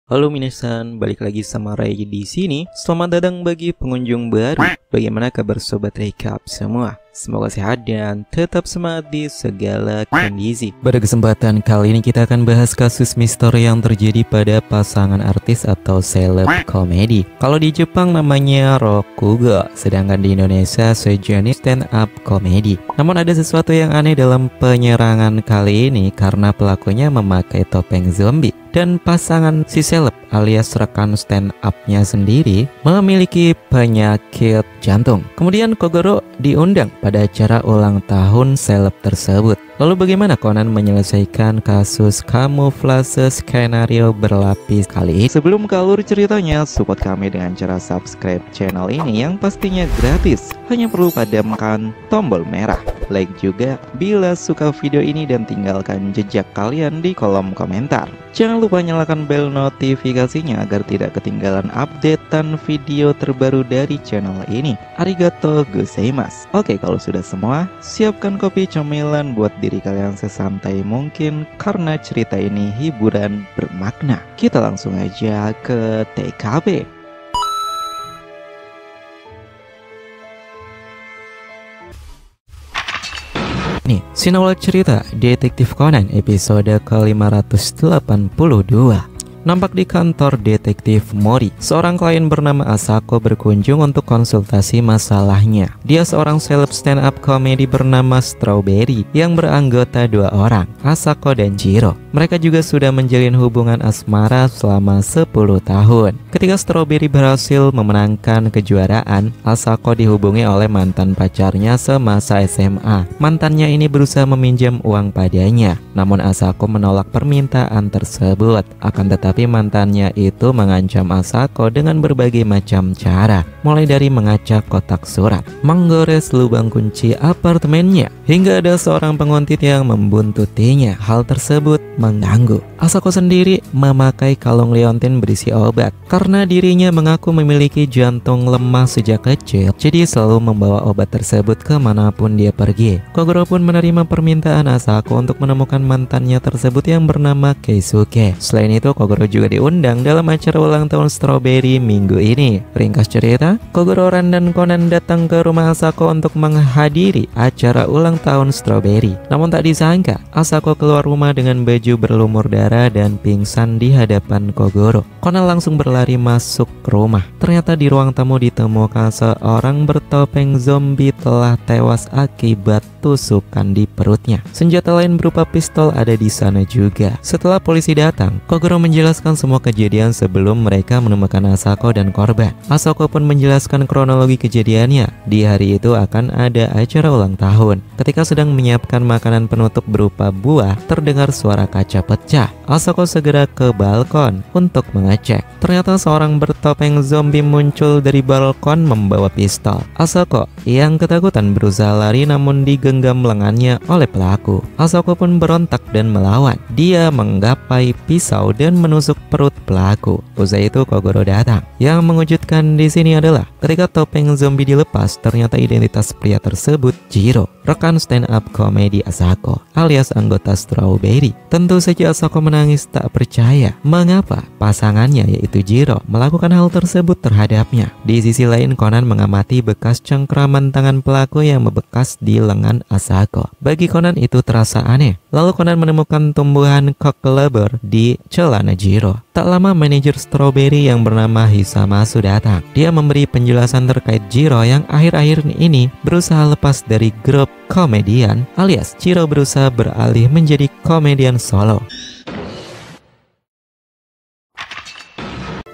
Halo minasan, balik lagi sama Ray di sini. Selamat datang bagi pengunjung baru. Bagaimana kabar sobat recap semua? Semoga sehat dan tetap semangat di segala kondisi. Pada kesempatan kali ini kita akan bahas kasus misteri yang terjadi pada pasangan artis atau seleb komedi. Kalau di Jepang namanya Rokugo, sedangkan di Indonesia sejenis stand up komedi. Namun ada sesuatu yang aneh dalam penyerangan kali ini karena pelakunya memakai topeng zombie. Dan pasangan si seleb alias rekan stand up-nya sendiri memiliki penyakit jantung. Kemudian Kogoro diundang pada acara ulang tahun seleb tersebut. Lalu bagaimana Conan menyelesaikan kasus kamuflase skenario berlapis kali ini? Sebelum ke alur ceritanya, support kami dengan cara subscribe channel ini yang pastinya gratis. Hanya perlu padamkan tombol merah. Like juga bila suka video ini dan tinggalkan jejak kalian di kolom komentar. Jangan lupa nyalakan bel notifikasinya agar tidak ketinggalan updatean video terbaru dari channel ini. Arigato gozaimasu. Oke, kalau sudah semua, siapkan kopi cemilan buat diri kalian sesantai mungkin karena cerita ini hiburan bermakna. Kita langsung aja ke TKP. Nih, sinopsis cerita Detektif Conan episode ke-582. Nampak di kantor detektif Mori, seorang klien bernama Asako berkunjung untuk konsultasi masalahnya. Dia seorang seleb stand up komedi bernama Strawberry yang beranggota 2 orang, Asako dan Jiro. Mereka juga sudah menjalin hubungan asmara selama 10 tahun. Ketika Strawberry berhasil memenangkan kejuaraan, Asako dihubungi oleh mantan pacarnya semasa SMA. Mantannya ini berusaha meminjam uang padanya, namun Asako menolak permintaan tersebut. Akan tetapi mantannya itu mengancam Asako dengan berbagai macam cara, mulai dari mengacak kotak surat, menggores lubang kunci apartemennya, hingga ada seorang penguntit yang membuntutinya. Hal tersebut mengganggu. Asako sendiri memakai kalung liontin berisi obat karena dirinya mengaku memiliki jantung lemah sejak kecil, jadi selalu membawa obat tersebut kemanapun dia pergi. Kogoro pun menerima permintaan Asako untuk menemukan mantannya tersebut yang bernama Keisuke. Selain itu, Kogoro juga diundang dalam acara ulang tahun Strawberry minggu ini. Ringkas cerita, Kogoro, Ran, dan Conan datang ke rumah Asako untuk menghadiri acara ulang tahun Strawberry. Namun tak disangka, Asako keluar rumah dengan baju berlumur darah dan pingsan di hadapan Kogoro. Conan langsung berlari masuk ke rumah. Ternyata di ruang tamu ditemukan seorang bertopeng zombie telah tewas akibat tusukan di perutnya. Senjata lain berupa pistol ada di sana juga. Setelah polisi datang, Kogoro menjelaskan semua kejadian sebelum mereka menemukan Asako dan korban. Asako pun menjelaskan kronologi kejadiannya. Di hari itu akan ada acara ulang tahun. Ketika sedang menyiapkan makanan penutup berupa buah, terdengar suara kaca pecah. Asako segera ke balkon untuk mengecek. Ternyata seorang bertopeng zombie muncul dari balkon membawa pistol. Asako yang ketakutan berusaha lari namun digenggam lengannya oleh pelaku. Asako pun berontak dan melawan. Dia menggapai pisau dan menusuk perut pelaku. Usai itu Kogoro datang. Yang mengejutkan di sini adalah ketika topeng zombie dilepas, ternyata identitas pria tersebut Jiro, rekan stand up komedi Asako alias anggota Strawberry. Tentu saja Asako menangis tak percaya mengapa pasangannya yaitu Jiro melakukan hal tersebut terhadapnya. Di sisi lain, Conan mengamati bekas cengkraman tangan pelaku yang membekas di lengan Asako. Bagi Conan itu terasa aneh. Lalu Conan menemukan tumbuhan cockleburr di celana Jiro. Tak lama manajer Strawberry yang bernama Hisamasu datang. Dia memberi penjelasan terkait Jiro yang akhir-akhir ini berusaha lepas dari grup komedian alias Jiro berusaha beralih menjadi komedian solo.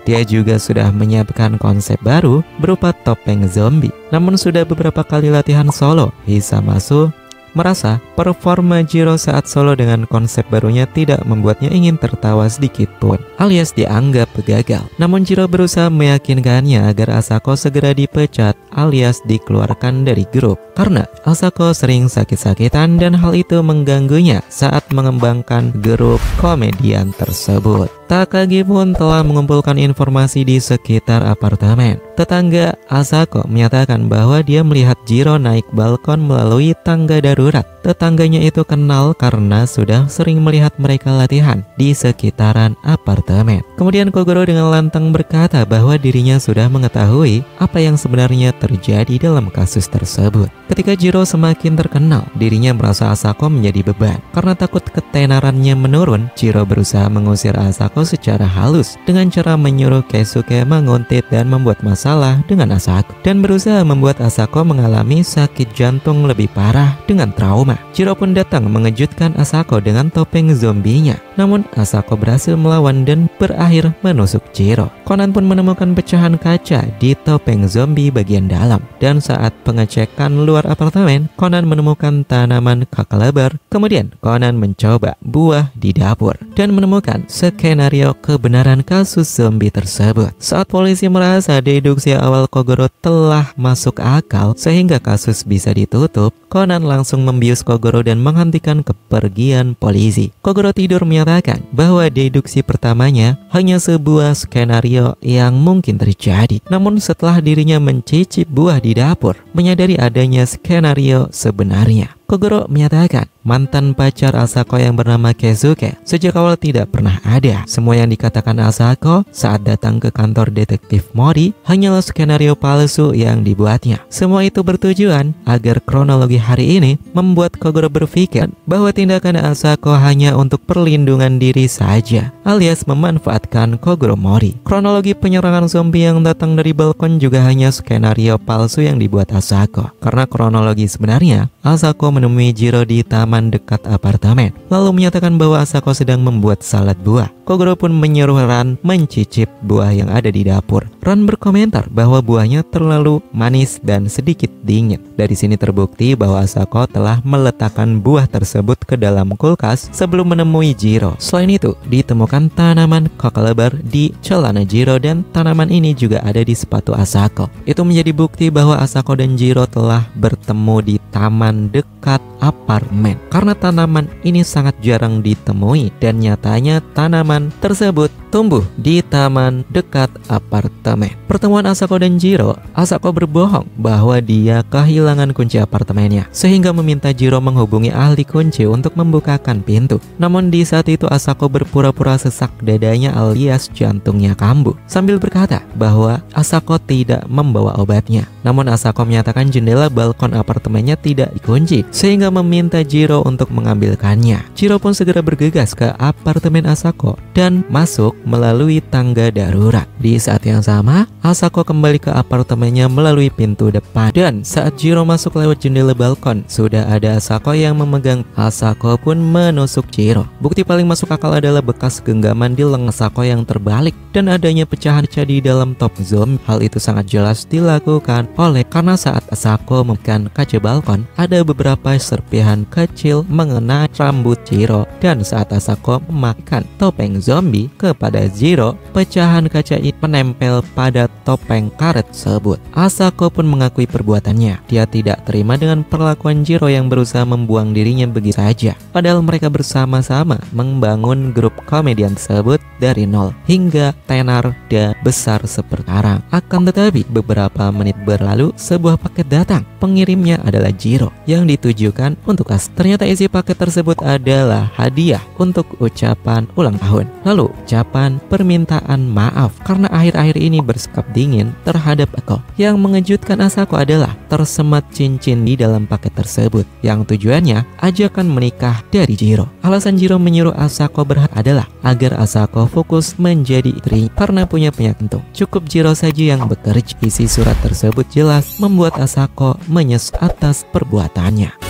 Dia juga sudah menyiapkan konsep baru berupa topeng zombie. Namun sudah beberapa kali latihan solo, Hisamasu merasa performa Jiro saat solo dengan konsep barunya tidak membuatnya ingin tertawa sedikit pun, alias dianggap gagal. Namun Jiro berusaha meyakinkannya agar Asako segera dipecat alias dikeluarkan dari grup karena Asako sering sakit-sakitan dan hal itu mengganggunya saat mengembangkan grup komedian tersebut. Takagi pun telah mengumpulkan informasi di sekitar apartemen. Tetangga Asako menyatakan bahwa dia melihat Jiro naik balkon melalui tangga darurat. Tetangganya itu kenal karena sudah sering melihat mereka latihan di sekitaran apartemen. Kemudian Kogoro dengan lantang berkata bahwa dirinya sudah mengetahui apa yang sebenarnya terjadi dalam kasus tersebut. Ketika Jiro semakin terkenal, dirinya merasa Asako menjadi beban. Karena takut ketenarannya menurun, Jiro berusaha mengusir Asako secara halus dengan cara menyuruh Keisuke menguntit dan membuat masalah dengan Asako, dan berusaha membuat Asako mengalami sakit jantung lebih parah dengan trauma. Jiro pun datang mengejutkan Asako dengan topeng zombinya. Namun Asako berhasil melawan dan berakhir menusuk Jiro. Conan pun menemukan pecahan kaca di topeng zombie bagian dalam. Dan saat pengecekan luar apartemen, Conan menemukan tanaman kakalebar. Kemudian Conan mencoba buah di dapur dan menemukan skenario kebenaran kasus zombie tersebut. Saat polisi merasa deduksi awal Kogoro telah masuk akal sehingga kasus bisa ditutup, Conan langsung membius Kogoro dan menghentikan kepergian polisi. Kogoro tidur menyatakan bahwa deduksi pertamanya hanya sebuah skenario yang mungkin terjadi. Namun setelah dirinya mencicip buah di dapur, menyadari adanya skenario sebenarnya. Kogoro menyatakan mantan pacar Asako yang bernama Keisuke sejak awal tidak pernah ada. Semua yang dikatakan Asako saat datang ke kantor detektif Mori hanyalah skenario palsu yang dibuatnya. Semua itu bertujuan agar kronologi hari ini membuat Kogoro berpikir bahwa tindakan Asako hanya untuk perlindungan diri saja, alias memanfaatkan Kogoro Mori. Kronologi penyerangan zombie yang datang dari balkon juga hanya skenario palsu yang dibuat Asako. Karena kronologi sebenarnya, Asako menemui Jiro di taman dekat apartemen, lalu menyatakan bahwa Asako sedang membuat salad buah. Kogoro pun menyuruh Ran mencicip buah yang ada di dapur. Ran berkomentar bahwa buahnya terlalu manis dan sedikit dingin. Dari sini terbukti bahwa Asako telah meletakkan buah tersebut ke dalam kulkas sebelum menemui Jiro. Selain itu, ditemukan tanaman kakalebar di celana Jiro dan tanaman ini juga ada di sepatu Asako. Itu menjadi bukti bahwa Asako dan Jiro telah bertemu di taman dekat apartemen. Karena tanaman ini sangat jarang ditemui dan nyatanya tanaman tersebut tumbuh di taman dekat apartemen. Pertemuan Asako dan Jiro, Asako berbohong bahwa dia kehilangan kunci apartemennya sehingga meminta Jiro menghubungi ahli kunci untuk membukakan pintu. Namun di saat itu Asako berpura-pura sesak dadanya alias jantungnya kambuh sambil berkata bahwa Asako tidak membawa obatnya. Namun Asako menyatakan jendela balkon apartemennya tidak dikunci sehingga meminta Jiro untuk mengambilkannya. Jiro pun segera bergegas ke apartemen Asako dan masuk melalui tangga darurat. Di saat yang sama, Asako kembali ke apartemennya melalui pintu depan. Dan saat Jiro masuk lewat jendela balkon, sudah ada Asako yang memegang. Asako pun menusuk Jiro. Bukti paling masuk akal adalah bekas genggaman di lengan Asako yang terbalik dan adanya pecahan kaca di dalam top zombie. Hal itu sangat jelas dilakukan karena saat Asako memegang kaca balkon, ada beberapa serpihan kecil mengenai rambut Jiro. Dan saat Asako memakai topeng zombie kepada Jiro, pecahan kaca itu menempel pada topeng karet tersebut. Asako pun mengakui perbuatannya. Dia tidak terima dengan perlakuan Jiro yang berusaha membuang dirinya begitu saja. Padahal mereka bersama-sama membangun grup komedian tersebut dari nol hingga tenar dan besar seperti sekarang. Akan tetapi beberapa menit berlalu, sebuah paket datang. Pengirimnya adalah Jiro yang ditujukan untuk As. Ternyata isi paket tersebut adalah hadiah untuk ucapan ulang tahun. Lalu ucapan permintaan maaf karena akhir-akhir ini bersikap dingin terhadap Eko. Yang mengejutkan Asako adalah tersemat cincin di dalam paket tersebut yang tujuannya ajakan menikah dari Jiro. Alasan Jiro menyuruh Asako berhak adalah agar Asako fokus menjadi istri karena punya penyakit jantung. Cukup Jiro saja yang bekerja. Isi surat tersebut jelas membuat Asako menyesal atas perbuatannya.